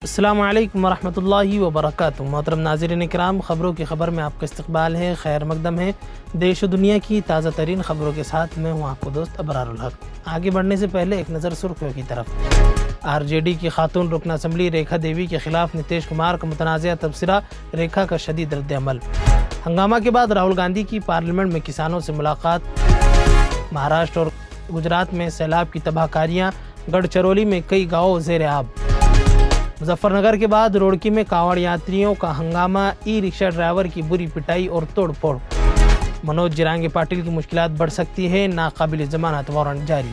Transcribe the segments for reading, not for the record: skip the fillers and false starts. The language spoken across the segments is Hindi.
अस्सलामु अलैकुम वरहमतुल्लाहि वबरकातुहू। मोहतरम नाज़रीन इकराम, ख़बरों की खबर में आपका इस्तक़बाल है। खैर मक़दम है देश और दुनिया की ताज़ा तरीन ख़बरों के साथ। मैं हूँ आपको दोस्त अबरारुल हक। आगे बढ़ने से पहले एक नज़र सुर्ख़ियों की तरफ। आरजेडी की खातून रुकन असम्बली रेखा देवी के ख़िलाफ़ नीतीश कुमार का मुतनाज़ा तबसरा, रेखा का शदीद रद्द-ए-अमल। हंगामा के बाद राहुल गांधी की पार्लियामेंट में किसानों से मुलाकात। महाराष्ट्र और गुजरात में सैलाब की तबाहकारियाँ, गढ़चिरौली में कई गाँव ज़ेर आब। मुजफ्फरनगर के बाद रोड़की में कांवड़ यात्रियों का हंगामा, ई रिक्शा ड्राइवर की बुरी पिटाई और तोड़ फोड़। मनोज जिरांगे पाटिल की मुश्किलात बढ़ सकती है, नाकाबिल जमानत वारंट जारी।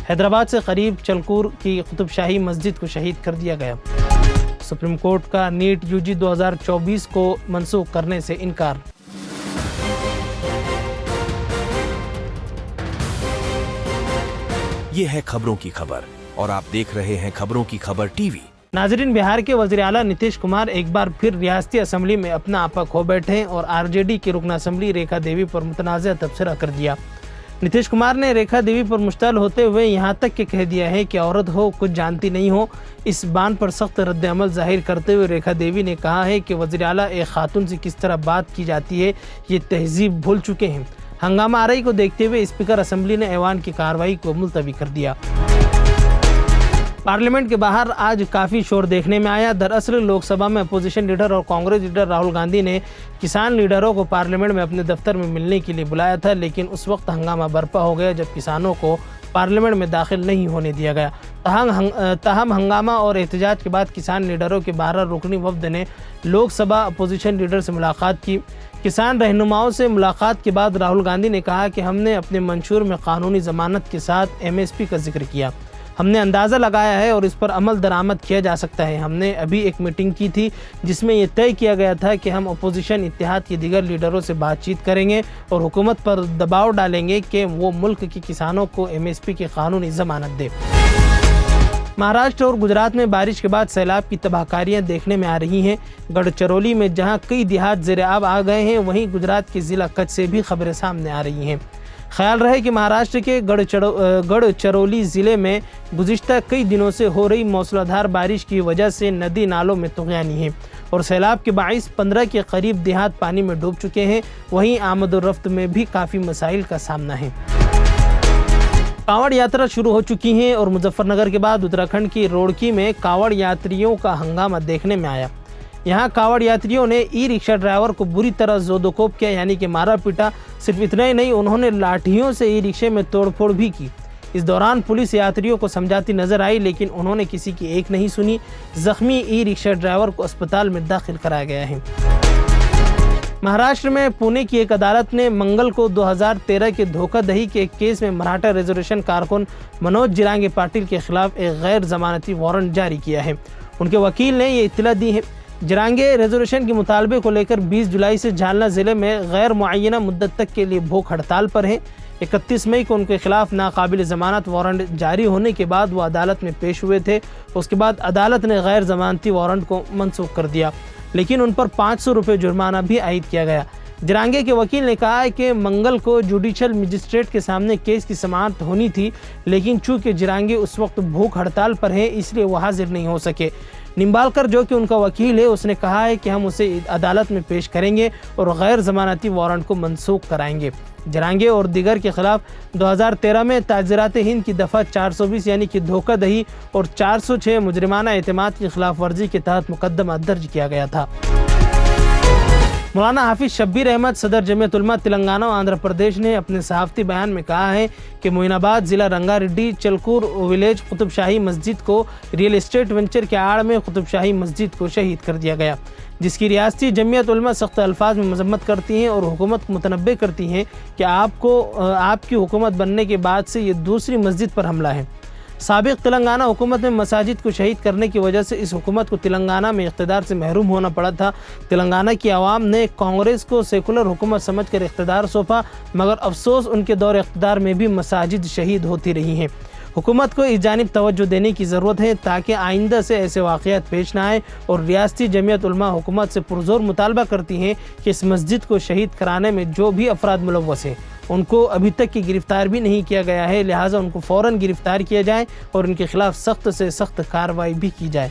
हैदराबाद से करीब चलकूर की कुतुब शाही मस्जिद को शहीद कर दिया गया। सुप्रीम कोर्ट का नीट यूजी 2024 को मनसूख करने से इनकार। ये है खबरों की खबर और आप देख रहे हैं खबरों की खबर टीवी। नाजरीन, बिहार के वज़ीर आला नीतीश कुमार एक बार फिर रियासती असम्बली में अपना आपा खो बैठे और आरजेडी की रुकन असम्बली रेखा देवी पर मुतनाज़ा तबसरा कर दिया। नीतीश कुमार ने रेखा देवी पर मुश्तल होते हुए यहाँ तक कि कह दिया है कि औरत हो कुछ जानती नहीं हो। इस बान पर सख्त रद्द-ए-अमल जाहिर करते हुए रेखा देवी ने कहा है कि वज़ीर आला एक खातून से किस तरह बात की जाती है ये तहजीब भूल चुके हैं। हंगामा आरई को देखते हुए स्पीकर असम्बली ने ऐवान की कार्रवाई को मुलतवी कर दिया। पार्लियामेंट के बाहर आज काफ़ी शोर देखने में आया। दरअसल लोकसभा में अपोजिशन लीडर और कांग्रेस लीडर राहुल गांधी ने किसान लीडरों को पार्लियामेंट में अपने दफ्तर में मिलने के लिए बुलाया था, लेकिन उस वक्त हंगामा बरपा हो गया जब किसानों को पार्लियामेंट में दाखिल नहीं होने दिया गया। ताहम हंगामा और एहतजाज के बाद किसान लीडरों के 12 रुकनी वफ्द ने लोकसभा अपोजिशन लीडर से मुलाकात की। किसान रहनुमाओं से मुलाकात के बाद राहुल गांधी ने कहा कि हमने अपने मंशूर में कानूनी ज़मानत के साथ MSP का जिक्र किया। हमने अंदाज़ा लगाया है और इस पर अमल दरामद किया जा सकता है। हमने अभी एक मीटिंग की थी जिसमें यह तय किया गया था कि हम अपोजिशन इत्तेहाद के दीगर लीडरों से बातचीत करेंगे और हुकूमत पर दबाव डालेंगे कि वो मुल्क के किसानों को MSP की कानूनी ज़मानत दे। महाराष्ट्र और गुजरात में बारिश के बाद सैलाब की तबाहकारियाँ देखने में आ रही हैं। गढ़चिरौली में जहाँ कई देहात ज़ेर आब आ गए हैं, वहीं गुजरात के ज़िला कच्छ से भी खबरें सामने आ रही हैं। ख्याल रहे कि महाराष्ट्र के गढ़चिरौली ज़िले में गुज़िश्ता कई दिनों से हो रही मौसलाधार बारिश की वजह से नदी नालों में तुग़यानी है और सैलाब के बाइस 15 के करीब देहात पानी में डूब चुके हैं। वहीं आमद और रफ्त में भी काफ़ी मसाइल का सामना है। कांवड़ यात्रा शुरू हो चुकी है और मुजफ्फरनगर के बाद उत्तराखंड की रोड़की में कांवड़ यात्रियों का हंगामा देखने में आया। यहाँ कांवड़ यात्रियों ने ई रिक्शा ड्राइवर को बुरी तरह जोदोकोप किया, यानी कि मारा पीटा। सिर्फ इतना ही नहीं, उन्होंने लाठियों से ई रिक्शे में तोड़फोड़ भी की। इस दौरान पुलिस यात्रियों को समझाती नजर आई, लेकिन उन्होंने किसी की एक नहीं सुनी। जख्मी ई रिक्शा ड्राइवर को अस्पताल में दाखिल कराया गया है। महाराष्ट्र में पुणे की एक अदालत ने मंगल को 2013 के धोखाधड़ी के एक केस में मराठा रिजर्वेशन कारकुन मनोज जिरांगे पाटिल के खिलाफ एक गैर जमानती वारंट जारी किया है। उनके वकील ने ये इत्तला दी है। जिरांगे रिजर्वेशन के मुतालबे को लेकर 20 जुलाई से जालना ज़िले में गैर मुअय्यना मुद्दत तक के लिए भूख हड़ताल पर हैं। 31 मई को उनके खिलाफ नाकाबिल ज़मानत वारंट जारी होने के बाद वो अदालत में पेश हुए थे। उसके बाद अदालत ने गैर ज़मानती वारंट को मनसूख कर दिया, लेकिन उन पर 500 रुपये जुर्माना भी आयद किया गया। जिरांगे के वकील ने कहा है कि मंगल को जुडिशल मजिस्ट्रेट के सामने केस की समाअत होनी थी, लेकिन चूँकि जिरांगे उस वक्त भूख हड़ताल पर हैं इसलिए वो हाजिर नहीं हो सके। निम्बालकर, जो कि उनका वकील है, उसने कहा है कि हम उसे अदालत में पेश करेंगे और गैर ज़मानती वारंट को मनसूख कराएंगे। जिरांगे और दिगर के खिलाफ 2013 में ताज़ीरात हिंद की दफ़ा 420 यानी कि धोखाधड़ी और 406 मुजरिमाना एतमाद की खिलाफ वर्जी के तहत मुकदमा दर्ज किया गया था। मौलाना हाफिज शब्बीर अहमद, सदर जमीयत उलमा तेलंगाना और आंध्र प्रदेश ने अपने सहाफ़ती बयान में कहा है कि मोइनाबाद ज़िला रंगारेड्डी चलकूर विलेज कुतुब शाही मस्जिद को रियल एस्टेट वेंचर के आड़ में कुतुब शाही मस्जिद को शहीद कर दिया गया, जिसकी रियासती जमीयत उलमा सख्त अल्फाज में मजम्मत करती हैं और हुकूमत को मुतनब्बे करती हैं कि आपकी हुकूमत बनने के बाद से ये दूसरी मस्जिद पर हमला है। साबिक तेलंगाना हुकूमत में मसाजिद को शहीद करने की वजह से इस हुकूमत को तेलंगाना में इक़्तिदार से महरूम होना पड़ा था। तेलंगाना की आवाम ने कांग्रेस को सेकुलर हुकूमत समझकर इक़्तिदार सौंपा, मगर अफसोस उनके दौर इक़्तिदार में भी मसाजिद शहीद होती रही हैं। हुकूमत को इस जानिब तवज्जो देने की ज़रूरत है ताकि आइंदा से ऐसे वाक़यात पेश ना आए और रियासती जमीयत उलमा हुकूमत से पुरज़ोर मुतालबा करती हैं कि इस मस्जिद को शहीद कराने में जो भी अफराद मुलव्वस हैं उनको अभी तक की गिरफ़्तार भी नहीं किया गया है, लिहाजा उनको फ़ौरन गिरफ़्तार किया जाए और उनके खिलाफ सख्त से सख्त कार्रवाई भी की जाए।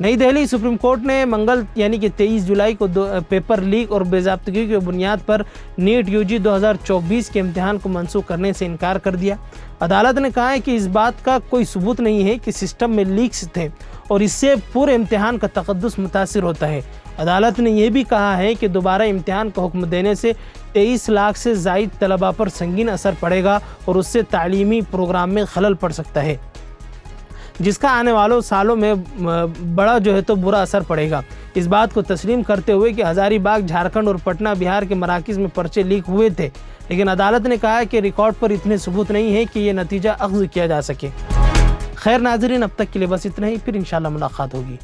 नई दिल्ली सुप्रीम कोर्ट ने मंगल यानी कि 23 जुलाई को पेपर लीक और बेज़ाब्तगी की बुनियाद पर नीट यूजी 2024 के इम्तिहान को मनसूख करने से इनकार कर दिया। अदालत ने कहा है कि इस बात का कोई सबूत नहीं है कि सिस्टम में लीक्स थे और इससे पूरे इम्तिहान का तकद्दुस मुतासिर होता है। अदालत ने यह भी कहा है कि दोबारा इम्तिहान का हुक्म देने से 23 लाख से ज़ायद तलबा पर संगीन असर पड़ेगा और उससे तालीमी प्रोग्राम में खलल पड़ सकता है, जिसका आने वालों सालों में बड़ा तो बुरा असर पड़ेगा। इस बात को तस्लीम करते हुए कि हज़ारीबाग झारखंड और पटना बिहार के मराकज़ में पर्चे लीक हुए थे, लेकिन अदालत ने कहा है कि रिकॉर्ड पर इतने सबूत नहीं है कि ये नतीजा अख्ज़ किया जा सके। खैर नाज़रीन, अब तक के लिए बस इतना ही, फिर इंशाअल्लाह मुलाकात होगी।